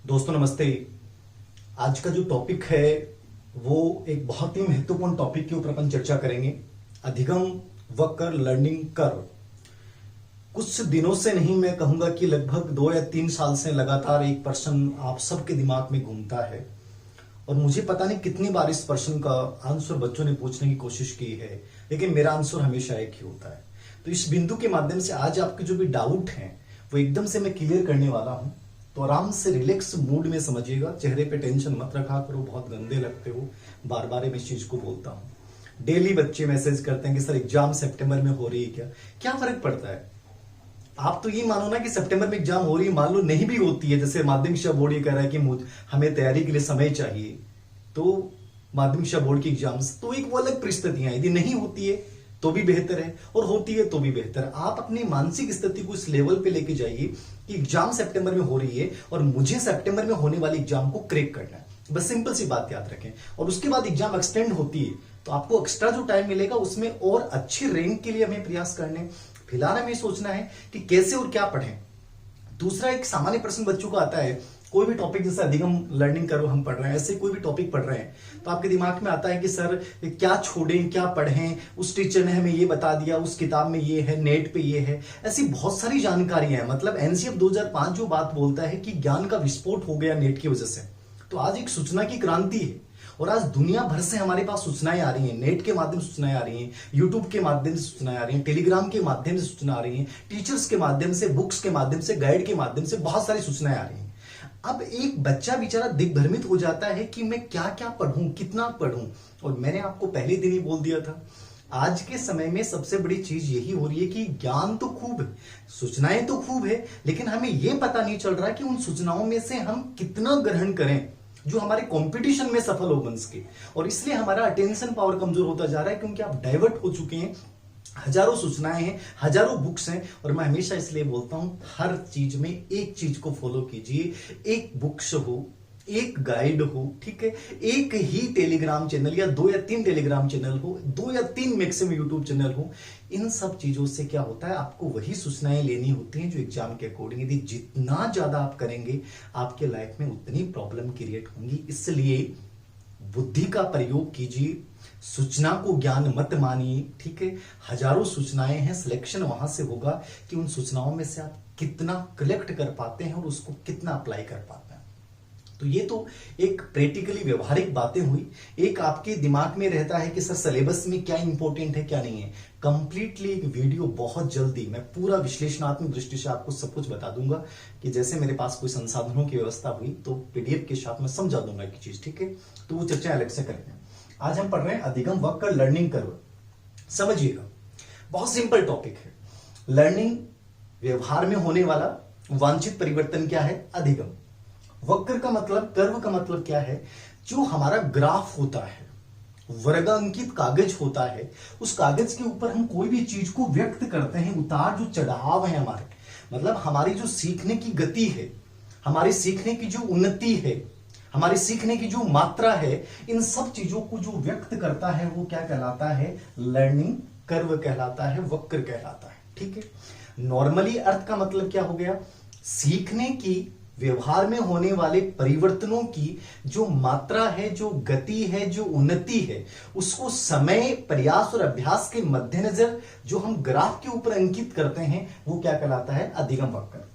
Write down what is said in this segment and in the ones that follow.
दोस्तों नमस्ते। आज का जो टॉपिक है वो एक बहुत ही महत्वपूर्ण टॉपिक के ऊपर अपन चर्चा करेंगे। अधिगम वक्र लर्निंग कर्व। कुछ दिनों से नहीं, मैं कहूंगा कि लगभग 2 या 3 साल से लगातार एक प्रश्न आप सबके दिमाग में घूमता है और मुझे पता नहीं कितनी बार इस प्रश्न का आंसर बच्चों ने पूछने की कोशिश की है, लेकिन मेरा आंसर हमेशा एक ही होता है। तो इस बिंदु के माध्यम से आज आपके जो भी डाउट हैं वो एकदम से मैं क्लियर करने वाला हूं। तो आराम से रिलैक्स मूड में समझिएगा, चेहरे पे टेंशन मत रखा करो, बहुत गंदे लगते हो, बार बार मैं इस चीज को बोलता हूं। डेली बच्चे मैसेज करते हैं कि सर एग्जाम सितंबर में हो रही है, क्या फर्क पड़ता है। आप तो ये मानो ना कि सितंबर में एग्जाम हो रही है, मान लो नहीं भी होती है, जैसे माध्यमिक शिक्षा बोर्ड ये कह रहा है कि हमें तैयारी के लिए समय चाहिए, तो माध्यमिक शिक्षा बोर्ड की एग्जाम्स तो एक वो अलग परिस्थितियां, यदि नहीं होती है तो भी बेहतर है और होती है तो भी बेहतर है। आप अपनी मानसिक स्थिति को इस लेवल पे लेके जाइए कि एग्जाम सितंबर में हो रही है और मुझे सितंबर में होने वाली एग्जाम को क्रैक करना है। बस सिंपल सी बात याद रखें। और उसके बाद एग्जाम एक्सटेंड होती है तो आपको एक्स्ट्रा जो टाइम मिलेगा उसमें और अच्छी रैंक के लिए हमें प्रयास करने। फिलहाल हमें सोचना है कि कैसे और क्या पढ़ें। दूसरा, एक सामान्य प्रश्न बच्चों का आता है, कोई भी टॉपिक जैसे अधिगम लर्निंग कर्व हम पढ़ रहे हैं, ऐसे कोई भी टॉपिक पढ़ रहे हैं तो आपके दिमाग में आता है कि सर क्या छोड़ें क्या पढ़ें, उस टीचर ने हमें ये बता दिया, उस किताब में ये है, नेट पे ये है। ऐसी बहुत सारी जानकारियां हैं। मतलब एनसीएफ 2005 जो बात बोलता है कि ज्ञान का विस्फोट हो गया नेट की वजह से। तो आज एक सूचना की क्रांति है और आज दुनिया भर से हमारे पास सूचनाएं आ रही हैं। नेट के माध्यम से सूचनाएं आ रही हैं, यूट्यूब के माध्यम से सूचनाएं आ रही हैं, टेलीग्राम के माध्यम से सूचना आ रही हैं, टीचर्स के माध्यम से, बुक्स के माध्यम से, गाइड के माध्यम से बहुत सारी सूचनाएं आ रही हैं। अब एक बच्चा बेचारा दिग्भ्रमित हो जाता है कि मैं क्या क्या पढ़ूं, कितना पढ़ूं। और मैंने आपको पहले दिन ही बोल दिया था, आज के समय में सबसे बड़ी चीज यही हो रही है कि ज्ञान तो खूब है, सूचनाएं तो खूब है, लेकिन हमें यह पता नहीं चल रहा कि उन सूचनाओं में से हम कितना ग्रहण करें जो हमारे कंपटीशन में सफल हो बन सके। और इसलिए हमारा अटेंशन पावर कमजोर होता जा रहा है, क्योंकि आप डाइवर्ट हो चुके हैं। हजारों सूचनाएं हैं, हजारों बुक्स हैं, और मैं हमेशा इसलिए बोलता हूं हर चीज में एक चीज को फॉलो कीजिए। एक बुक्स हो, एक गाइड हो, ठीक है, एक ही टेलीग्राम चैनल या 2 या 3 टेलीग्राम चैनल हो, 2 या 3 मैक्सिमम यूट्यूब चैनल हो। इन सब चीजों से क्या होता है, आपको वही सूचनाएं लेनी होती हैं जो एग्जाम के अकॉर्डिंग। यदि जितना ज्यादा आप करेंगे आपके लाइफ में उतनी प्रॉब्लम क्रिएट होंगी। इसलिए बुद्धि का प्रयोग कीजिए, सूचना को ज्ञान मत मानिए, ठीक है। हजारों सूचनाएं हैं, सिलेक्शन वहां से होगा कि उन सूचनाओं में से आप कितना कलेक्ट कर पाते हैं और उसको कितना अप्लाई कर पाते हैं। तो ये तो एक प्रैक्टिकली व्यवहारिक बातें हुई। एक आपके दिमाग में रहता है कि सर सिलेबस में क्या इंपॉर्टेंट है क्या नहीं है। कंप्लीटली एक वीडियो बहुत जल्दी मैं पूरा विश्लेषणात्मक दृष्टि से आपको सब कुछ बता दूंगा कि जैसे मेरे पास कोई संसाधनों की व्यवस्था हुई तो पीडीएफ के साथ में समझा दूंगा एक चीज, ठीक है। तो वो चर्चा अलग से करेंगे। आज हम पढ़ रहे हैं अधिगम वक्र लर्निंग कर्व। समझिएगा, बहुत सिंपल टॉपिक है। लर्निंग व्यवहार में होने वाला वांछित परिवर्तन क्या है, अधिगम। वक्र का मतलब, कर्व का मतलब क्या है, जो हमारा ग्राफ होता है, वर्गांकित कागज होता है, उस कागज के ऊपर हम कोई भी चीज को व्यक्त करते हैं। उतार जो चढ़ाव है हमारे, मतलब हमारी जो सीखने की गति है, हमारी सीखने की जो उन्नति है, हमारी सीखने की जो मात्रा है, इन सब चीजों को जो व्यक्त करता है वो क्या कहलाता है, लर्निंग कर्व कहलाता है, वक्र कहलाता है, ठीक है। नॉर्मली अर्थ का मतलब क्या हो गया, सीखने की, व्यवहार में होने वाले परिवर्तनों की जो मात्रा है, जो गति है, जो उन्नति है, उसको समय, प्रयास और अभ्यास के मद्देनजर जो हम ग्राफ के ऊपर अंकित करते हैं वो क्या कहलाता है, अधिगम वक्र।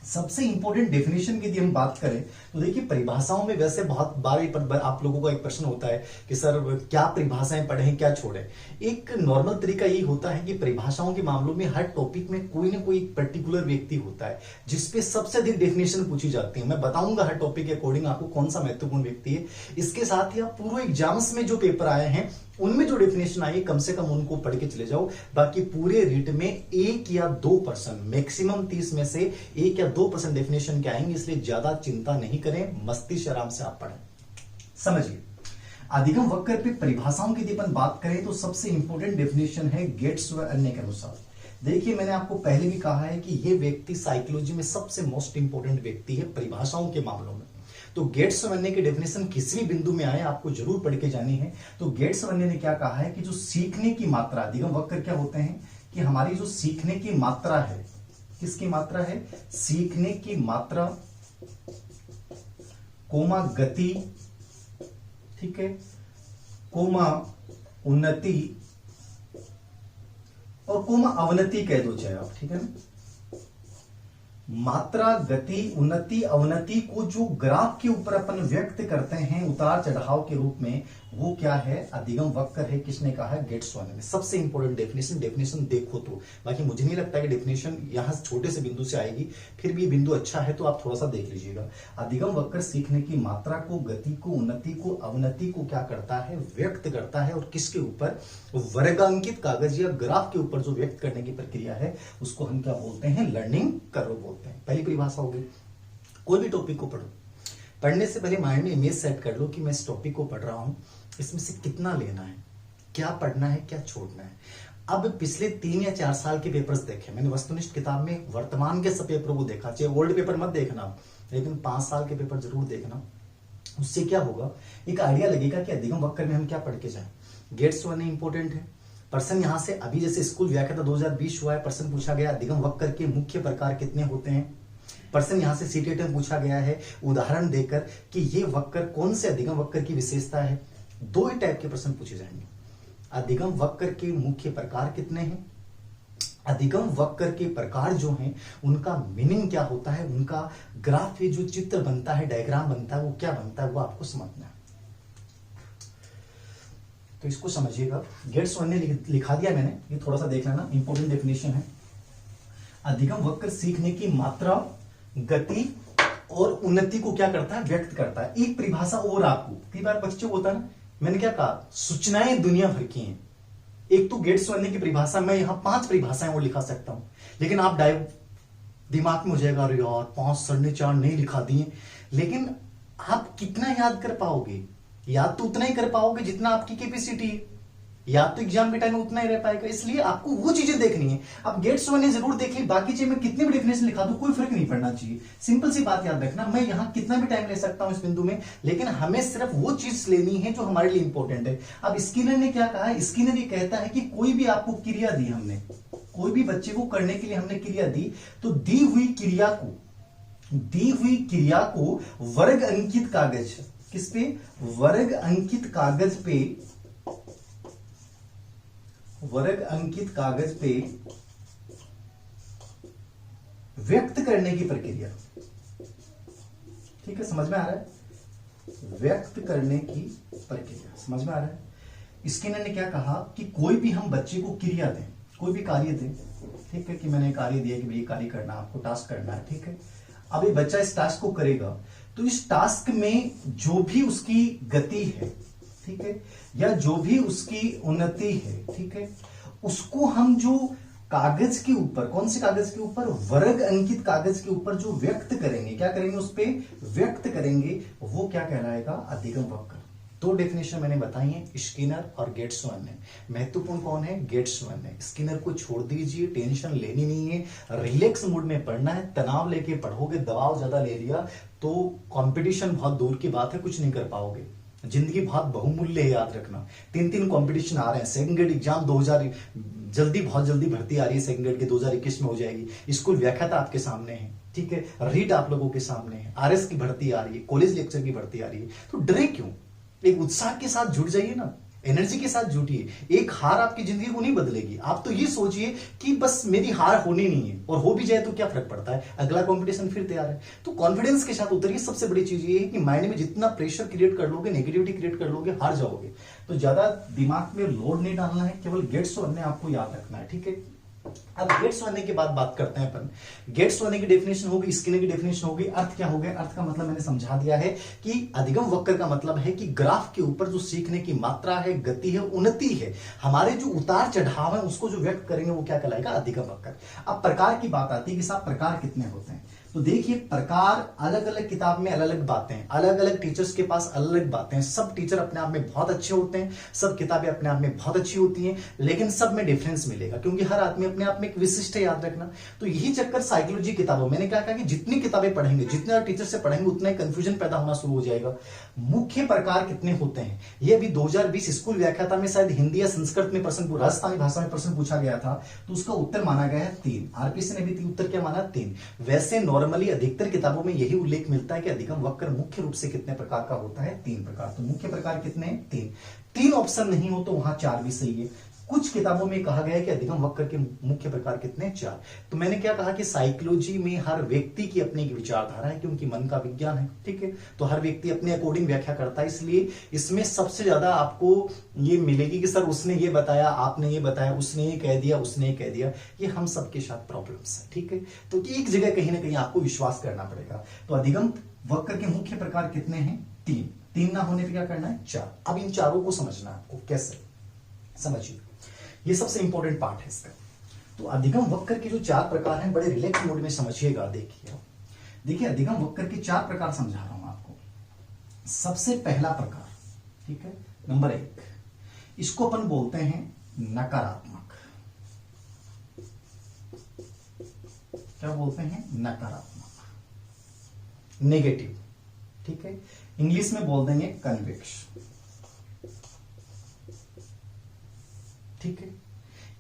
सबसे इंपॉर्टेंट डेफिनेशन की यदि हम बात करें तो देखिए, परिभाषाओं में वैसे बहुत बार आप लोगों का एक प्रश्न होता है कि सर क्या परिभाषाएं पढ़ें क्या छोड़ें। एक नॉर्मल तरीका यही होता है कि परिभाषाओं के मामलों में हर टॉपिक में कोई ना कोई पर्टिकुलर व्यक्ति होता है जिसपे सबसे अधिक डेफिनेशन पूछी जाती है। मैं बताऊंगा हर टॉपिक के अकॉर्डिंग आपको कौन सा महत्वपूर्ण व्यक्ति है। इसके साथ ही आप पूर्व एग्जाम्स में जो पेपर आए हैं उनमें जो डेफिनेशन आई कम से कम उनको पढ़ के चले जाओ। बाकी पूरे रीट में 1 या 2%, मैक्सिमम 30 में से 1 या 2% डेफिनेशन के आएंगे, इसलिए ज्यादा चिंता नहीं करें, मस्ती से आराम से आप पढ़ें। समझिए, अधिगम वक्र पे परिभाषाओं की यदि अपन बात करें तो सबसे इंपॉर्टेंट डेफिनेशन है गेट्स व अन्य के अनुसार। देखिए, मैंने आपको पहले भी कहा है कि यह व्यक्ति साइकोलॉजी में सबसे मोस्ट इंपॉर्टेंट व्यक्ति है परिभाषाओं के मामलों में। तो गेट्स वन्ने की डेफिनेशन किसी भी बिंदु में आए आपको जरूर पढ़ के जानी है। तो गेट्स वन्ने ने क्या कहा है कि जो सीखने की मात्रा, अधिगम वक्र क्या होते हैं कि हमारी जो सीखने की मात्रा है, किसकी मात्रा है, सीखने की मात्रा कोमा गति, ठीक है, कोमा उन्नति और कोमा अवनति कह दो चाहे आप, ठीक है ना। मात्रा, गति, उन्नति, अवनति को जो ग्राफ के ऊपर अपन व्यक्त करते हैं उतार चढ़ाव के रूप में, वो क्या है, अधिगम वक्र है। किसने कहा है, गेट्सवान ने। सबसे इंपॉर्टेंट डेफिनेशन देखो तो, बाकी मुझे नहीं लगता कि डेफिनेशन यहां छोटे से बिंदु से आएगी, फिर भी बिंदु अच्छा है तो आप थोड़ा सा देख लीजिएगा। अधिगम वक्र सीखने की मात्रा को, गति को, उन्नति को, अवनति को क्या करता है, व्यक्त करता है। और किसके ऊपर, वर्गांकित कागज या ग्राफ के ऊपर जो व्यक्त करने की प्रक्रिया है उसको हम क्या बोलते हैं, लर्निंग कर्व बोलते हैं। पहली परिभाषा होगी। कोई भी टॉपिक को पढ़ो, पढ़ने से पहले माइंड में इमेज सेट कर लो कि मैं इस टॉपिक को पढ़ रहा हूं, इसमें से कितना लेना है, क्या पढ़ना है, क्या छोड़ना है। अब पिछले 3 या 4 साल के पेपर्स देखे मैंने, वस्तुनिष्ठ किताब में वर्तमान के सब पेपर को देखा, चाहे ओल्ड पेपर मत देखना, लेकिन 5 साल के पेपर जरूर देखना। उससे क्या होगा, एक आइडिया लगेगा कि अधिगम वक्र में हम क्या पढ़ के जाए। गेट्सवान इंपॉर्टेंट है। प्रश्न यहां से, अभी जैसे स्कूल व्याख्याता 2020 हुआ है, प्रश्न पूछा गया अधिगम वक्र के मुख्य प्रकार कितने होते हैं। प्रश्न यहां से सीटेट में पूछा गया है उदाहरण देकर कि ये वक्र कौन से अधिगम वक्र की विशेषता है। 2 ही टाइप के प्रश्न पूछे जाएंगे। अधिगम वक्र के मुख्य प्रकार कितने हैं, अधिगम वक्र के प्रकार जो हैं उनका मीनिंग क्या होता है, उनका ग्राफ में जो चित्र बनता है, डायग्राम बनता है, वो क्या बनता है, वो आपको समझना है। तो इसको समझिएगा। गेट्सवान ने लिखा दिया मैंने, ये थोड़ा सा देख लेना, इंपॉर्टेंट डेफिनेशन है। अधिगम वक्र सीखने की मात्रा, गति और उन्नति को क्या करता है, व्यक्त करता है। एक परिभाषा और आपको, कई बार बच्चों को होता है ना, मैंने क्या कहा, सूचनाएं दुनिया भर की हैं। एक तो गेट्सवान की परिभाषा, मैं यहां 5 परिभाषाएं और लिखा सकता हूं, लेकिन आप दिमाग में हो जाएगा, अरे यार 5 सर ने 4 नहीं लिखा दिए। लेकिन आप कितना याद कर पाओगे, याद तो उतना ही कर पाओगे जितना आपकी कैपेसिटी है, याद तो एग्जाम के टाइम में उतना ही रह पाएगा। इसलिए आपको वो चीजें देखनी है। अब गेट्सवान ने जरूर देख ली, बाकी चीज में कितने भी डेफिनेशन लिखा दूं कोई फर्क नहीं पड़ना चाहिए। सिंपल सी बात याद रखना, मैं यहां कितना भी टाइम ले सकता हूं इस बिंदु में, लेकिन हमें सिर्फ वो चीज लेनी है जो हमारे लिए इंपॉर्टेंट है। अब स्किनर ने क्या कहा है, स्किनर ये कहता है कि कोई भी आपको क्रिया दी, हमने कोई भी बच्चे को करने के लिए हमने क्रिया दी, तो दी हुई क्रिया को वर्ग अंकित कागज, किस पे, वर्ग अंकित कागज पे व्यक्त करने की प्रक्रिया, ठीक है, समझ में आ रहा है, व्यक्त करने की प्रक्रिया समझ में आ रहा है। स्किनर ने क्या कहा कि कोई भी हम बच्चे को क्रिया दें, कोई भी कार्य दें, ठीक है, कि मैंने कार्य दिया कि भाई कार्य करना, आपको टास्क करना है, ठीक है। अब ये बच्चा इस टास्क को करेगा, तो इस टास्क में जो भी उसकी गति है, ठीक है, या जो भी उसकी उन्नति है, ठीक है, उसको हम जो कागज के ऊपर, कौन से कागज के ऊपर, वर्ग अंकित कागज के ऊपर जो व्यक्त करेंगे, क्या करेंगे, उस पे व्यक्त करेंगे, वो क्या कहलाएगा, अधिगम वक्र। 2 डेफिनेशन मैंने बताई हैं, स्किनर और गेट्सवान ने। महत्वपूर्ण कौन है, गेट्सवान ने। स्किनर को छोड़ दीजिए, टेंशन लेनी नहीं है, रिलैक्स मूड में पढ़ना है। तनाव लेके पढ़ोगे, दबाव ज्यादा ले लिया तो कंपटीशन बहुत दूर की बात है, कुछ नहीं कर पाओगे। जिंदगी बहुत बहुमूल्य है, याद रखना। 3 कंपटीशन आ रहे हैं। सेकंड ग्रेड एग्जाम 2000 जल्दी, बहुत जल्दी भर्ती आ रही है, सेकंड ग्रेड के 2021 में हो जाएगी। स्कूल व्याख्याता आपके सामने है, ठीक है, रीट आप लोगों के सामने है, आरएस की भर्ती आ रही है, कॉलेज लेक्चर की भर्ती आ रही है। तो डरे क्यों, एक उत्साह के साथ जुट जाइए ना, एनर्जी के साथ जुटिए। एक हार आपकी जिंदगी को नहीं बदलेगी। आप तो ये सोचिए कि बस मेरी हार होनी नहीं है, और हो भी जाए तो क्या फर्क पड़ता है, अगला कंपटीशन फिर तैयार है। तो कॉन्फिडेंस के साथ उतरिए। सबसे बड़ी चीज ये है कि माइंड में जितना प्रेशर क्रिएट कर लोगे, नेगेटिविटी क्रिएट कर लोगे, हार जाओगे। तो ज्यादा दिमाग में लोड नहीं डालना है, केवल गेट्सवान ने आपको याद रखना है, ठीक है। अब गेट्सवान की बात करते हैं अपन। गेट्सवान की डेफिनेशन होगी, स्किनर की डेफिनेशन होगी। अर्थ क्या हो गया, अर्थ का मतलब मैंने समझा दिया है कि अधिगम वक्र का मतलब है कि ग्राफ के ऊपर जो सीखने की मात्रा है, गति है, उन्नति है, हमारे जो उतार चढ़ाव है, उसको जो व्यक्त करेंगे वो क्या कहलाएगा, अधिगम वक्र। अब प्रकार की बात आती है कि साहब प्रकार कितने होते हैं। तो देखिए, प्रकार अलग अलग किताब में अलग अलग बातें, अलग अलग टीचर्स के पास अलग अलग बातें। सब टीचर अपने आप में बहुत अच्छे होते हैं, सब किताबें अपने आप में बहुत अच्छी होती हैं, लेकिन सब में डिफरेंस मिलेगा, क्योंकि हर आदमी अपने आप में एक विशिष्ट है, याद रखना। तो यही चक्कर साइकोलॉजी किताबों, मैंने क्या कहा कि जितनी किताबें पढ़ेंगे, जितने टीचर से पढ़ेंगे, उतना ही कंफ्यूजन पैदा होना शुरू हो जाएगा। मुख्य प्रकार कितने होते हैं, ये अभी 2020 स्कूल व्याख्याता में शायद हिंदी या संस्कृत में प्रश्न, राजस्थानी भाषा में प्रश्न पूछा गया था, तो उसका उत्तर माना गया है 3। आरपीसी ने भी उत्तर क्या माना, 3। वैसे नॉर्मल नॉर्मली अधिकतर किताबों में यही उल्लेख मिलता है कि अधिगम वक्र मुख्य रूप से कितने प्रकार का होता है? 3 प्रकार। तो मुख्य प्रकार कितने हैं? 3। 3 ऑप्शन नहीं हो तो वहां 4 भी सही है। कुछ किताबों में कहा गया है कि अधिगम वक्र के मुख्य प्रकार कितने? 4। तो मैंने क्या कहा कि साइकोलॉजी में हर व्यक्ति की अपनी विचारधारा है, क्योंकि मन का विज्ञान है, ठीक है। तो हर व्यक्ति अपने अकॉर्डिंग व्याख्या करता है, इसलिए इसमें सबसे ज्यादा आपको ये मिलेगी कि सर उसने ये बताया, आपने ये बताया, उसने ये कह दिया, उसने ये कह दिया। ये हम सबके साथ प्रॉब्लम्स है, ठीक है। तो एक जगह कहीं ना कहीं आपको विश्वास करना पड़ेगा। तो अधिगम वक्र के मुख्य प्रकार कितने हैं? 3। 3 ना होने पर क्या करना है? 4। अब इन चारों को समझना है आपको। कैसे समझिए, ये सबसे इंपॉर्टेंट पार्ट है इसका। तो अधिगम वक्र के जो 4 प्रकार हैं, बड़े रिलैक्स मोड में समझिएगा। देखिए अधिगम वक्र के 4 प्रकार समझा रहा हूं आपको। सबसे पहला प्रकार, ठीक है, नंबर 1, इसको अपन बोलते हैं नकारात्मक। क्या बोलते हैं? नकारात्मक, नेगेटिव, ठीक है। इंग्लिश में बोल देंगे कन्विक्स, ठीक है।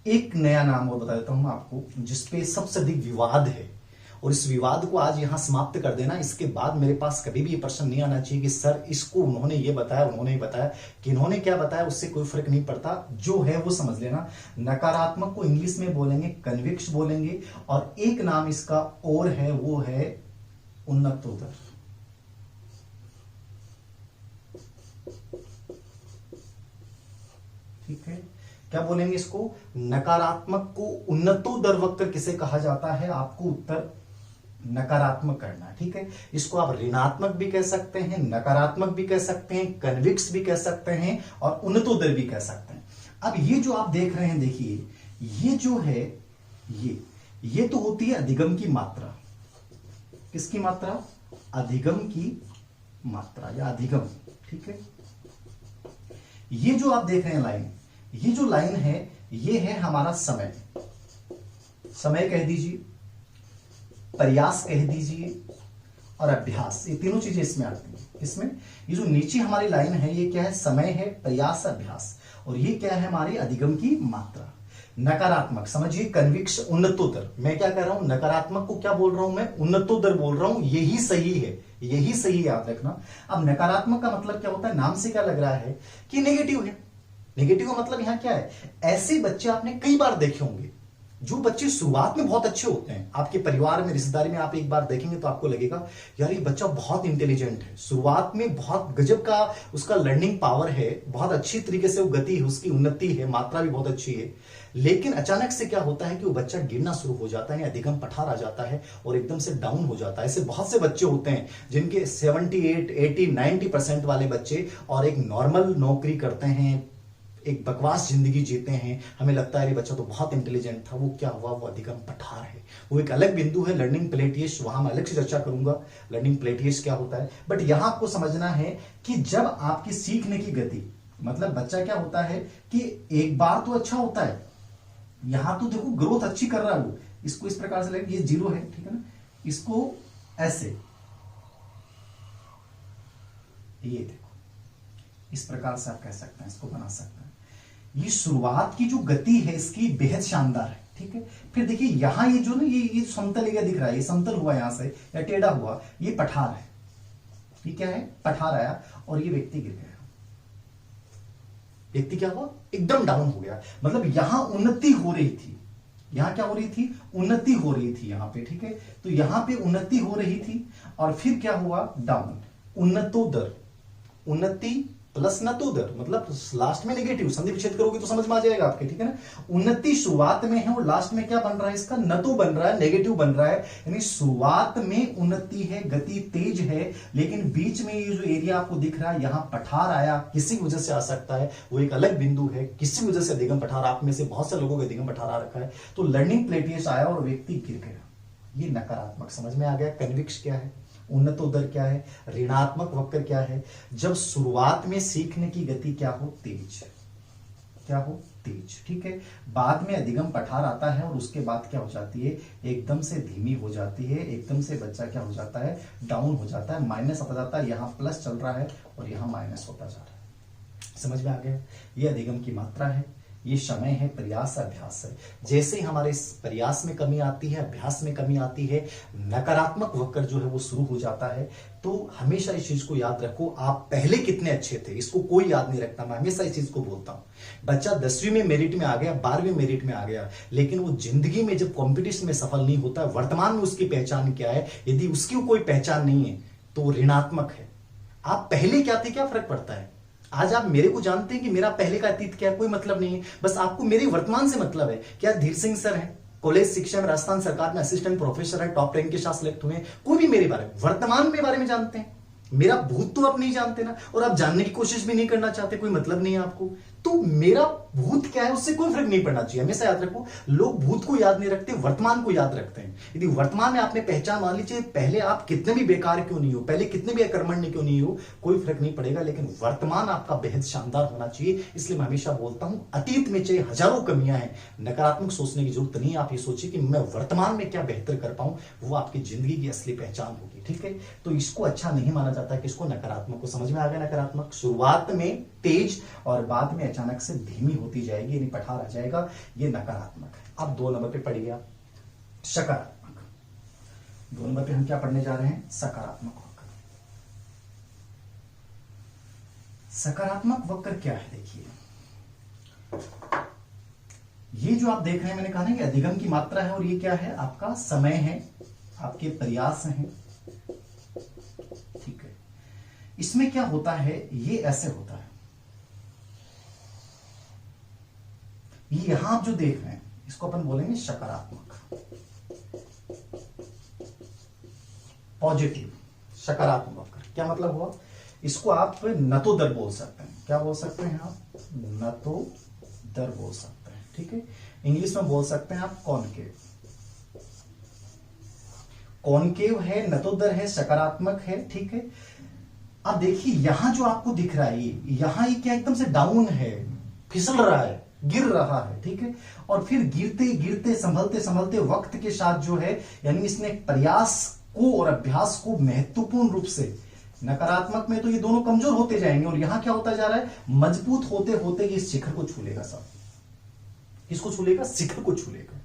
एक नया नाम और बता देता हूं आपको, जिसपे सबसे अधिक विवाद है, और इस विवाद को आज यहां समाप्त कर देना। इसके बाद मेरे पास कभी भी ये प्रश्न नहीं आना चाहिए कि सर इसको उन्होंने ये बताया, उन्होंने ये बताया, कि इन्होंने क्या बताया उससे कोई फर्क नहीं पड़ता। जो है वो समझ लेना। नकारात्मक को इंग्लिश में बोलेंगे कन्विक्स बोलेंगे, और एक नाम इसका और है, वो है उन्नतोदर। ठीक है, क्या बोलेंगे इसको? नकारात्मक को उन्नतोदर वक्र किसे कहा जाता है? आपको उत्तर नकारात्मक करना है, ठीक है। इसको आप ऋणात्मक भी कह सकते हैं, नकारात्मक भी कह सकते हैं, कन्विक्स भी कह सकते हैं, और उन्नतोदर भी कह सकते हैं। अब ये जो आप देख रहे हैं, देखिए ये जो है, ये तो होती है अधिगम की मात्रा। किसकी मात्रा? अधिगम की मात्रा या अधिगम, ठीक है। ये जो आप देख रहे हैं लाइन, ये जो लाइन है, ये है हमारा समय। समय कह दीजिए, प्रयास कह दीजिए, और अभ्यास। ये तीनों चीजें इसमें आती हैं। इसमें ये जो नीचे हमारी लाइन है, ये क्या है? समय है, प्रयास, अभ्यास। और ये क्या है? हमारी अधिगम की मात्रा। नकारात्मक समझिए कन्विक्स, उन्नतोदर। मैं क्या कह रहा हूं? नकारात्मक को क्या बोल रहा हूं मैं? उन्नतोदर बोल रहा हूं। यही सही है, यही सही याद रखना। अब नकारात्मक का मतलब क्या होता है? नाम से क्या लग रहा है कि नेगेटिव है। नेगेटिव का मतलब यहां क्या है? ऐसे बच्चे आपने कई बार देखे होंगे, जो बच्चे शुरुआत में बहुत अच्छे होते हैं। आपके परिवार में, रिश्तेदारी में आप एक बार देखेंगे तो आपको लगेगा यार ये बच्चा बहुत इंटेलिजेंट है, शुरुआत में बहुत गजब का उसका लर्निंग पावर है, बहुत अच्छी तरीके से वो गति है, उसकी उन्नति है, मात्रा भी बहुत अच्छी है। लेकिन अचानक से क्या होता है कि वो बच्चा गिरना शुरू हो जाता है, अधिगम पठार आ जाता है और एकदम से डाउन हो जाता है। ऐसे बहुत से बच्चे होते हैं जिनके 78, 80, 90% वाले बच्चे, और एक नॉर्मल नौकरी करते हैं, एक बकवास जिंदगी जीते हैं। हमें लगता है ये बच्चा तो बहुत इंटेलिजेंट था, वो क्या हुआ? वो अधिगम पठार है। वो एक अलग बिंदु है, लर्निंग प्लेटियस, वहां मैं अलग से चर्चा करूंगा लर्निंग प्लेटियस क्या होता है। बट यहां आपको समझना है कि जब आपकी सीखने की गति, मतलब बच्चा क्या होता है कि एक बार तो अच्छा होता है, यहां तो देखो ग्रोथ अच्छी कर रहा है वो, इसको इस प्रकार से लेंगे, ये 0 है, ठीक है ना, इसको ऐसे, ये देखो इस प्रकार से आप कह सकते हैं, इसको बना सकते हैं। ये शुरुआत की जो गति है इसकी बेहद शानदार है, ठीक है। फिर देखिए यहां ये जो ना, ये समतल एरिया दिख रहा है, ये समतल हुआ यहां से या टेढ़ा हुआ, ये पठार है। ये क्या है? पठार आया, और ये व्यक्ति गिर गया। व्यक्ति क्या हुआ? एकदम डाउन हो गया। मतलब यहां उन्नति हो रही थी, यहां क्या हो रही थी? उन्नति हो रही थी यहां पे, ठीक है। तो यहां पे उन्नति हो रही थी, और फिर क्या हुआ? डाउन। उन्नतोदर, उन्नति प्लस नतोदर, मतलब लास्ट में नेगेटिव। संधि विच्छेद करोगे तो समझ में आ जाएगा आपके, ठीक है ना। उन्नति शुरुआत में है और लास्ट में क्या बन रहा है? इसका नतो बन रहा है, नेगेटिव बन रहा है। यानी शुरुआत में उन्नति है, गति तेज है, लेकिन बीच में ये जो एरिया आपको दिख रहा है, यहां पठार आया, किसी वजह से आ सकता है, वो एक अलग बिंदु है, किसी वजह से अधिगम पठार। आप में से बहुत से लोगों को अधिगम पठार आ रखा है। तो लर्निंग प्लेटियस आया और व्यक्ति गिर गया। ये नकारात्मक समझ में आ गया। कन्विक्स क्या है? उन्नतोदर क्या है? ऋणात्मक वक्र क्या है? जब शुरुआत में सीखने की गति क्या हो? तेज। क्या हो? तेज, ठीक है। बाद में अधिगम पठार आता है और उसके बाद क्या हो जाती है? एकदम से धीमी हो जाती है, एकदम से बच्चा क्या हो जाता है? डाउन हो जाता है, माइनस आता जाता है। यहां प्लस चल रहा है और यहां माइनस होता जा रहा है। समझ में आ गया? ये अधिगम की मात्रा है, ये समय है, प्रयास अभ्यास है। जैसे ही हमारे इस प्रयास में कमी आती है, अभ्यास में कमी आती है, नकारात्मक वक्र जो है वो शुरू हो जाता है। तो हमेशा इस चीज को याद रखो, आप पहले कितने अच्छे थे इसको कोई याद नहीं रखता। मैं हमेशा इस चीज को बोलता हूं। बच्चा 10वीं में मेरिट में आ गया, 12वीं मेरिट में आ गया, लेकिन वो जिंदगी में जब कंपटीशन में सफल नहीं होता, वर्तमान में उसकी पहचान क्या है? यदि उसकी कोई पहचान नहीं है तो वो ऋणात्मक है। आप पहले क्या थे, क्या फर्क पड़ता है? आज आप मेरे को जानते हैं कि मेरा पहले का अतीत क्या है, कोई मतलब नहीं है। बस आपको मेरे वर्तमान से मतलब है। क्या धीर सिंह सर है, कॉलेज शिक्षा में राजस्थान सरकार में असिस्टेंट प्रोफेसर है, टॉप रैंक के साथ सिलेक्ट हुए, कोई भी मेरे बारे में वर्तमान में बारे में जानते हैं। मेरा भूत तो आप नहीं जानते ना, और आप जानने की कोशिश भी नहीं करना चाहते, कोई मतलब नहीं है आपको। तो मेरा भूत क्या है उससे कोई फर्क नहीं पड़ना चाहिए। हमेशा याद रखो, लोग भूत को याद नहीं रखते, वर्तमान को याद रखते हैं। यदि वर्तमान में आपने पहचान मान लीजिए, पहले आप कितने भी बेकार क्यों नहीं हो, पहले कितने भी अकर्मण्य क्यों नहीं हो, कोई फर्क नहीं पड़ेगा, लेकिन वर्तमान आपका बेहद शानदार होना चाहिए। इसलिए मैं हमेशा बोलता हूं, अतीत में चाहे हजारों कमियां हैं, नकारात्मक सोचने की जरूरत नहीं है। आप ये सोचिए कि मैं वर्तमान में क्या बेहतर कर पाऊं, वो आपकी जिंदगी की असली पहचान होगी। ठीक है, तो इसको अच्छा नहीं माना जाता कि इसको नकारात्मक को समझ में आ गया। नकारात्मक शुरुआत में तेज और बाद में अचानक से धीमी होती जाएगी, यानी पठार आ जाएगा, ये नकारात्मक है। अब 2 नंबर पे पढ़िए आप सकारात्मक। 2 नंबर पे हम क्या पढ़ने जा रहे हैं? सकारात्मक वक्र। सकारात्मक वक्र क्या है? देखिए, ये जो आप देख रहे हैं, मैंने कहा ना कि अधिगम की मात्रा है, और ये क्या है? आपका समय है, आपके प्रयास हैं। ठीक है, इसमें क्या होता है? ये ऐसे होता है, ये यहां आप जो देख रहे हैं इसको अपन बोलेंगे सकारात्मक, पॉजिटिव, सकारात्मक वक्र। क्या मतलब हुआ? इसको आप नतोदर बोल सकते हैं। क्या बोल सकते हैं आप? नतोदर बोल सकते हैं। ठीक है, इंग्लिश में बोल सकते हैं आप कॉनकेव। कॉनकेव है, नतोदर है, सकारात्मक है। ठीक है, अब देखिए यहां जो आपको दिख रहा है, यहां ये क्या एकदम से डाउन है, फिसल रहा है, गिर रहा है। ठीक है, और फिर गिरते गिरते संभलते संभलते वक्त के साथ जो है, यानी इसने प्रयास को और अभ्यास को महत्वपूर्ण रूप से, नकारात्मक में तो ये दोनों कमजोर होते जाएंगे, और यहां क्या होता जा रहा है? मजबूत होते होते ये शिखर को छू लेगा। सब किसको छू लेगा? शिखर को छू लेगा।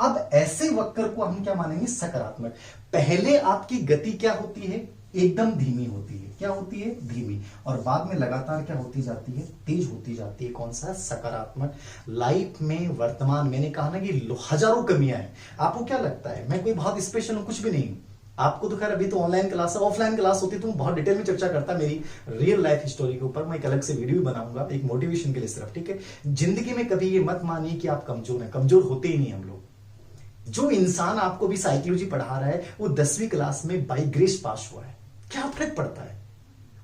अब ऐसे वक्र को हम क्या मानेंगे? सकारात्मक। पहले आपकी गति क्या होती है? एकदम धीमी होती है। क्या होती है? धीमी, और बाद में लगातार क्या होती जाती है? तेज होती जाती है। कौन सा? सकारात्मक। लाइफ में वर्तमान, मैंने कहा ना कि हजारों कमियां हैं। आपको क्या लगता है मैं कोई बहुत स्पेशल हूं? कुछ भी नहीं। आपको तो खैर अभी तो ऑनलाइन क्लास है, ऑफलाइन क्लास होती तो बहुत डिटेल में चर्चा करता मेरी रियल लाइफ स्टोरी के ऊपर। मैं एक अलग से वीडियो भी बनाऊंगा, एक मोटिवेशन के लिए सिर्फ। ठीक है, जिंदगी में कभी ये मत मानिए कि आप कमजोर हैं। कमजोर होते ही नहीं हम लोग। जो इंसान आपको भी साइकोलॉजी पढ़ा रहा है, वो 10वीं क्लास में बाय ग्रेस पास हुआ है। क्या फर्क पड़ता है?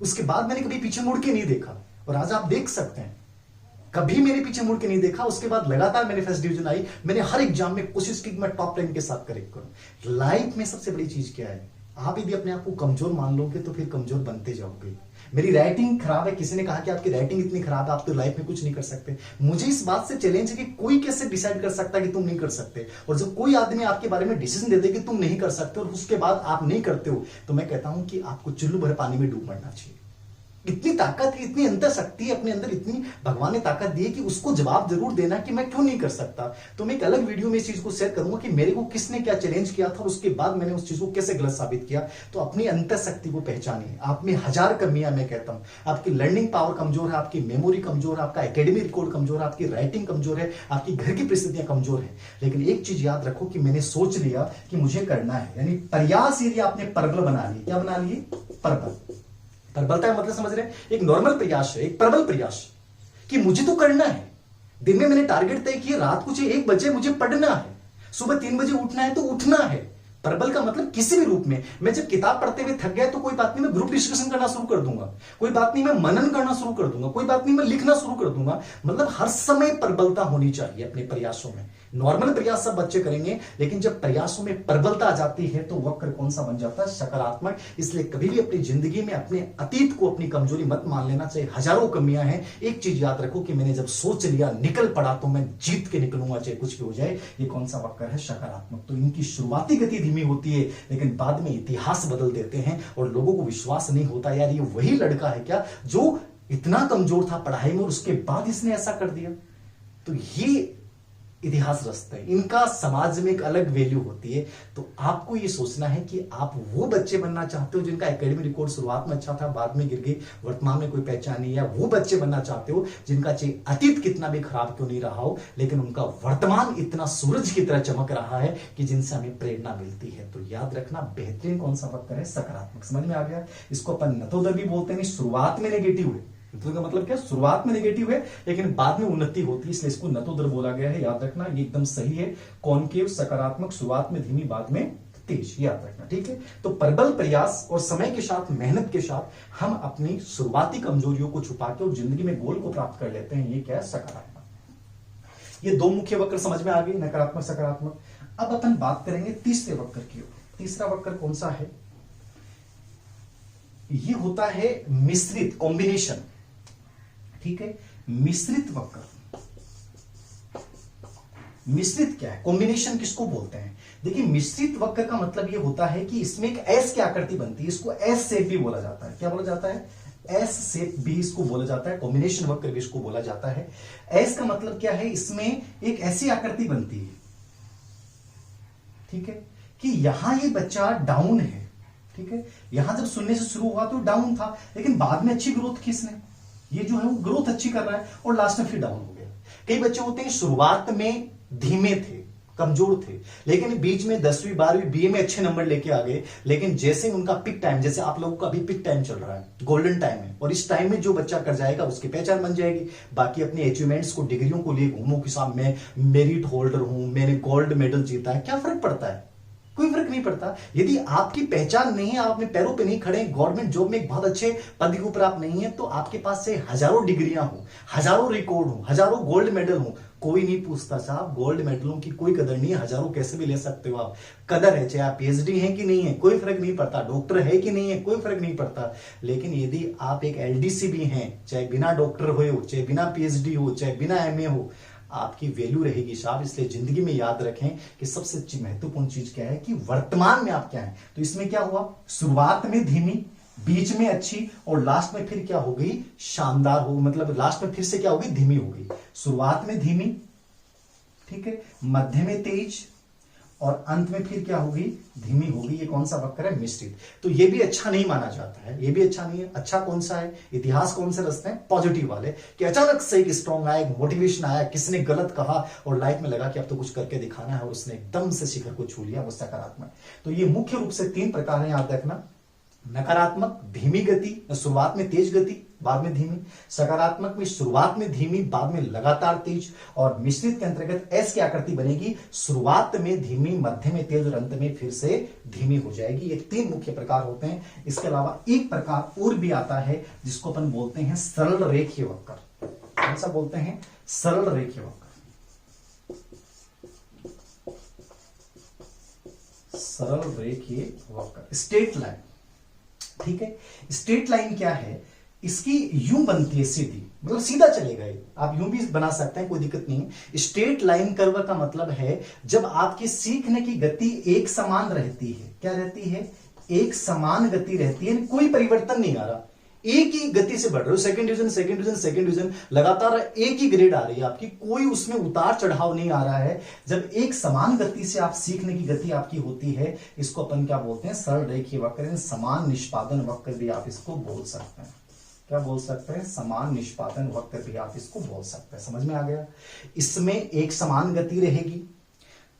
उसके बाद मैंने कभी पीछे मुड़ के नहीं देखा, और आज आप देख सकते हैं, कभी मेरे पीछे मुड़ के नहीं देखा। उसके बाद लगातार मेरे फर्स्ट डिवीजन आई। मैंने हर एग्जाम में कोशिश की कि मैं टॉप रैंक के साथ करेक्ट करूं। लाइफ में सबसे बड़ी चीज क्या है? आप यदि अपने आप को कमजोर मान लोगे तो फिर कमजोर बनते जाओगे। मेरी राइटिंग खराब है, किसी ने कहा कि आपकी राइटिंग इतनी खराब है, आप तो लाइफ में कुछ नहीं कर सकते। मुझे इस बात से चैलेंज है कि कोई कैसे डिसाइड कर सकता है कि तुम नहीं कर सकते। और जब कोई आदमी आपके बारे में डिसीजन देते कि तुम नहीं कर सकते, और उसके बाद आप नहीं करते हो, तो मैं कहता हूं कि आपको चुल्लू भर पानी में डूब मरना चाहिए। इतनी ताकत है, इतनी अंतर शक्ति है अपने अंदर, इतनी भगवान ने ताकत दी है कि उसको जवाब जरूर देना कि मैं क्यों नहीं कर सकता। तो मैं एक अलग वीडियो में इस चीज को शेयर करूंगा कि मेरे को किसने क्या चैलेंज किया था, और उसके बाद मैंने उस चीज को कैसे गलत साबित किया। तो अपनी अंतर शक्ति को पहचानिए। आप में हजार कमियां, मैं कहता हूं, आपकी लर्निंग पावर कमजोर है, आपकी मेमोरी कमजोर है, आपका एकेडमिक रिकॉर्ड कमजोर है, आपकी राइटिंग कमजोर है, आपकी घर की परिस्थितियां कमजोर है। लेकिन एक चीज याद रखो कि मैंने सोच लिया कि मुझे करना है, यानी प्रयास यदि आपने प्रबल बना लिए। क्या बना लिए? प्रबल। प्रबलता का मतलब समझ रहे हैं? एक नॉर्मल प्रयास है, एक प्रबल प्रयास कि मुझे तो करना है। दिन में मैंने टारगेट तय किया, रात को 1 बजे मुझे पढ़ना है, सुबह 3 बजे उठना है तो उठना है। प्रबल का मतलब किसी भी रूप में। मैं जब किताब पढ़ते हुए थक गया तो कोई बात नहीं, मैं ग्रुप डिस्कशन करना शुरू कर दूंगा, कोई बात नहीं मैं मनन करना शुरू कर दूंगा, कोई बात नहीं मैं लिखना शुरू कर दूंगा। मतलब हर समय प्रबलता होनी चाहिए अपने प्रयासों में। नॉर्मल प्रयास सब बच्चे करेंगे, लेकिन जब प्रयासों में प्रबलता आ जाती है तो वक्र कौन सा बन जाता है? सकारात्मक। इसलिए कभी भी अपनी जिंदगी में अपने अतीत को अपनी कमजोरी मत मान लेना चाहिए। हजारों कमियां हैं, एक चीज याद रखो कि मैंने जब सोच लिया, निकल पड़ा, तो मैं जीत के निकलूंगा चाहे कुछ भी हो जाए। ये कौन सा वक्र है? सकारात्मक। तो इनकी शुरुआती गति धीमी होती है, लेकिन बाद में इतिहास बदल देते हैं, और लोगों को विश्वास नहीं होता यार ये वही लड़का है क्या जो इतना कमजोर था पढ़ाई में और उसके बाद इसने ऐसा कर दिया। तो ये इतिहास रचते हैं, इनका समाज में एक अलग वैल्यू होती है। तो आपको ये सोचना है कि आप वो बच्चे बनना चाहते हो जिनका एकेडमिक रिकॉर्ड शुरुआत में अच्छा था, बाद में गिर गई, वर्तमान में कोई पहचान नहीं, या वो बच्चे बनना चाहते हो जिनका चाहे अतीत कितना भी खराब क्यों नहीं रहा हो, लेकिन उनका वर्तमान इतना सूरज की तरह चमक रहा है कि जिनसे हमें प्रेरणा मिलती है। तो याद रखना, बेहतरीन कौन सा वक्त है? सकारात्मक। समझ में आ गया? इसको अपन नतोदर भी बोलते हैं। शुरुआत में नेगेटिव है, तो का मतलब क्या? शुरुआत में नेगेटिव है लेकिन बाद में उन्नति होती है, इसलिए इसको नतोदर बोला गया है। याद रखना, ये एकदम सही है। कॉनकेव, सकारात्मक, शुरुआत में धीमी, बाद में तेज, याद रखना। ठीक है, तो प्रबल प्रयास और समय के साथ, मेहनत के साथ हम अपनी शुरुआती कमजोरियों को छुपा के और जिंदगी में गोल को प्राप्त कर लेते हैं। ये क्या है? सकारात्मक। ये दो मुख्य वक्र समझ में आ गई, नकारात्मक, सकारात्मक। अब अपन बात करेंगे तीसरे वक्र की। तीसरा वक्र कौन सा है? ये होता है मिश्रित, कॉम्बिनेशन। ठीक है, मिश्रित वक्र। मिश्रित क्या है? कॉम्बिनेशन किसको बोलते हैं? देखिए, मिश्रित वक्र का मतलब ये होता है कि इसमें एक एस की आकृति बनती है, इसको एस शेप भी बोला जाता है। क्या बोला जाता है? एस शेप भी इसको बोला जाता है, कॉम्बिनेशन वक्र भी इसको बोला जाता है। एस का मतलब क्या है? इसमें एक ऐसी आकृति बनती है, ठीक है, कि यहां ये बच्चा डाउन है। ठीक है, यहां जब सुनने से शुरू हुआ तो डाउन था, लेकिन बाद में अच्छी ग्रोथ की इसने, ये जो है वो ग्रोथ अच्छी कर रहा है, और लास्ट में फिर डाउन हो गया। कई बच्चे होते हैं शुरुआत में धीमे थे, कमजोर थे, लेकिन बीच में 10वीं 12वीं बीए में अच्छे नंबर लेके आ गए। लेकिन जैसे उनका पिक टाइम, जैसे आप लोगों का अभी पिक टाइम चल रहा है, गोल्डन टाइम है, और इस टाइम में जो बच्चा कर जाएगा उसकी पहचान बन जाएगी। बाकी अपने अचीवमेंट्स को, डिग्रियों को लिए घूमो कि साहब मैं मेरिट होल्डर हूं, मैंने गोल्ड मेडल जीता है, क्या फर्क पड़ता है? कोई फर्क नहीं पड़ता। यदि आपकी पहचान नहीं है, आप अपने पैरों पे नहीं खड़े, गवर्नमेंट जॉब में एक बहुत अच्छे पद के ऊपर आप नहीं है, तो आपके पास से हजारों डिग्रियां हो, हजारों रिकॉर्ड हो, हजारों गोल्ड मेडल हो, कोई नहीं पूछता साहब। गोल्ड मेडलों की कोई कदर नहीं है, हजारों कैसे भी ले सकते हो आप, कदर है। चाहे आप पीएचडी हैं कि नहीं है, कोई फर्क नहीं पड़ता। डॉक्टर है कि नहीं है, कोई फर्क नहीं पड़ता। लेकिन यदि आप एक एलडीसी भी हैं, चाहे बिना डॉक्टर हो, चाहे बिना पीएचडी हो, चाहे बिना एमए हो, आपकी वैल्यू रहेगी साहब। इसलिए जिंदगी में याद रखें कि सबसे महत्वपूर्ण चीज क्या है कि वर्तमान में आप क्या है। तो इसमें क्या हुआ? शुरुआत में धीमी, बीच में अच्छी, और लास्ट में फिर क्या हो गई? शानदार हो, मतलब लास्ट में फिर से क्या हो गई? धीमी हो गई। शुरुआत में धीमी, ठीक है, मध्य में तेज, और अंत में फिर क्या होगी? धीमी होगी। ये कौन सा वक्र है? मिश्रित। तो ये भी अच्छा नहीं माना जाता है, ये भी अच्छा नहीं है। अच्छा कौन सा है? इतिहास कौन से रचते हैं? पॉजिटिव वाले, कि अचानक से एक स्ट्रॉन्ग आया, एक मोटिवेशन आया, किसी ने गलत कहा और लाइफ में लगा कि अब तो कुछ करके दिखाना है, और उसने एकदम से शिखर को छू लिया, वो सकारात्मक। तो ये मुख्य रूप से 3 प्रकार है, याद रखना। नकारात्मक, धीमी गति, शुरुआत में तेज गति, बाद में धीमी। सकारात्मक में शुरुआत में धीमी, बाद में लगातार तेज। और मिश्रित के अंतर्गत एस की आकृति बनेगी, शुरुआत में धीमी, मध्य में तेज, और अंत में फिर से धीमी हो जाएगी। ये 3 मुख्य प्रकार होते हैं। इसके अलावा एक प्रकार और भी आता है जिसको अपन बोलते हैं सरल रेखीय वक्र। कौन सा बोलते हैं? सरल रेखीय वक्र। सरल रेखीय वक्र, स्ट्रेट लाइन। ठीक है, स्ट्रेट लाइन क्या है? इसकी यूं बनती है सीधी, मतलब सीधा चलेगा। आप यूं भी बना सकते हैं, कोई दिक्कत नहीं है। स्ट्रेट लाइन कर्व का मतलब है जब आपकी सीखने की गति एक समान रहती है। क्या रहती है? एक समान गति रहती है, कोई परिवर्तन नहीं आ रहा, एक ही गति से बढ़ रहे हो, second division, second division, second division, लगातार एक ही ग्रेड आ रही है आपकी, कोई उसमें उतार चढ़ाव नहीं आ रहा है। जब एक समान गति से आप सीखने की गति आपकी होती है, इसको अपन क्या बोलते हैं? सरल रेखीय वक्र, समान निष्पादन वक्र भी आप इसको बोल सकते हैं। क्या बोल सकते हैं? समान निष्पादन वक्र भी आप इसको बोल सकते हैं। समझ में आ गया? इसमें एक समान गति रहेगी।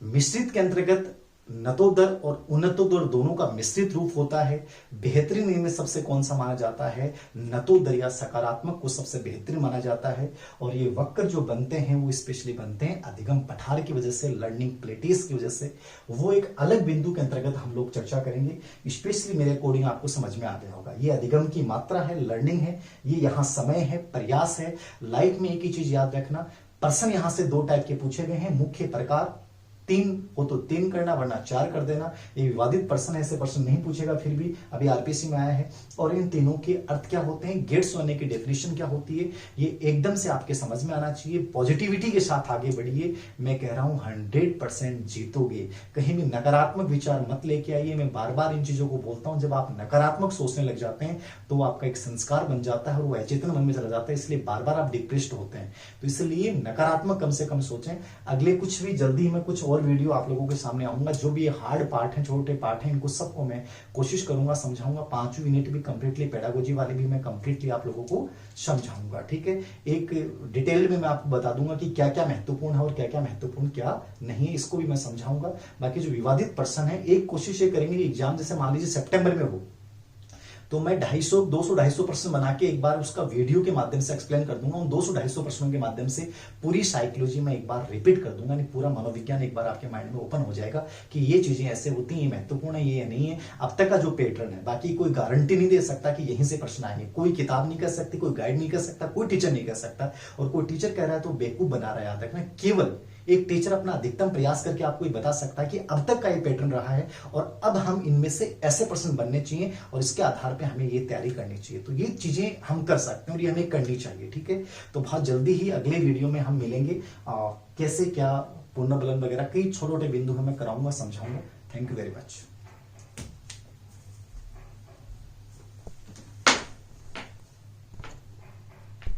मिश्रित के अंतर्गत नतोदर और उन्नतोदर दोनों का मिश्रित रूप होता है। बेहतरीन इनमें सबसे कौन सा माना जाता है? नतोदर या सकारात्मक को सबसे बेहतरीन माना जाता है। और ये वक्र जो बनते हैं वो स्पेशली बनते हैं अधिगम पठार की वजह से, लर्निंग प्लेटिस की वजह से। वो एक अलग बिंदु के अंतर्गत हम लोग चर्चा करेंगे। स्पेशली मेरे अकॉर्डिंग आपको समझ में आ गया होगा, ये अधिगम की मात्रा है, लर्निंग है, ये यहाँ समय है, प्रयास है। लाइफ में एक ही चीज याद रखना, प्रश्न यहां से 2 टाइप के पूछे गए हैं, मुख्य प्रकार 3 हो तो 3 करना, वरना 4 कर देना। ये विवादित प्रश्न है, ऐसे प्रश्न नहीं पूछेगा फिर भी, अभी आरपीसी में आया है। और इन तीनों के अर्थ क्या होते हैं, गेट्स होने की डेफिनेशन क्या होती है, ये एकदम से आपके समझ में आना चाहिए। पॉजिटिविटी के साथ आगे बढ़िए। मैं कह रहा हूं 100% जीतोगे। कहीं भी नकारात्मक विचार मत लेके आइए। मैं बार बार इन चीजों को बोलता हूं, जब आप नकारात्मक सोचने लग जाते हैं तो आपका एक संस्कार बन जाता है और वो अचेतन मन में चला जाता है, इसलिए बार बार आप डिप्रेस्ड होते हैं। तो इसलिए नकारात्मक कम से कम सोचें। अगले कुछ भी जल्दी मैं कुछ और वीडियो आप लोगों के सामने आऊंगा। जो भी हार्ड पार्ट है, छोटे पार्ट है, इनको सबको मैं कोशिश करूंगा समझाऊंगा। 5 यूनिट भी कंप्लीटली, पेडागोजी वाले भी मैं कंप्लीटली आप लोगों को समझाऊंगा। ठीक है, एक डिटेल में मैं आपको बता दूंगा कि क्या क्या महत्वपूर्ण है और क्या क्या महत्वपूर्ण क्या नहीं है, इसको भी मैं समझाऊंगा। बाकी जो विवादित प्रश्न है, एक कोशिश ये करेंगे कि एग्जाम जैसे मान लीजिए सितंबर में हो, तो मैं 200-250 प्रश्न बना के एक बार उसका वीडियो के माध्यम से एक्सप्लेन कर दूंगा। उन 200-250 प्रश्नों के माध्यम से पूरी साइकोलॉजी में एक बार रिपीट कर दूंगा, पूरा मनोविज्ञान एक बार आपके माइंड में ओपन हो जाएगा कि ये चीजें ऐसे होती हैं, ये महत्वपूर्ण है, ये नहीं है। अब तक का जो पैटर्न है, बाकी कोई गारंटी नहीं दे सकता कि यहीं से प्रश्न आएंगे। कोई किताब नहीं कर सकती, कोई गाइड नहीं कर सकता, कोई टीचर नहीं कर सकता। और कोई टीचर कह रहा है तो बेवकूफ बना रहा है। याद रखना, केवल एक टीचर अपना अधिकतम प्रयास करके आपको ये बता सकता है कि अब तक का ये पैटर्न रहा है और अब हम इनमें से ऐसे प्रश्न बनने चाहिए और इसके आधार पे हमें ये तैयारी करनी चाहिए। तो ये चीजें हम कर सकते हैं और ये हमें करनी चाहिए। ठीक है, तो बहुत जल्दी ही अगले वीडियो में हम मिलेंगे। कैसे क्या पूर्ण बलन वगैरह कई छोटे छोटे बिंदु हमें कराऊंगा, समझाऊंगा। Thank you very much.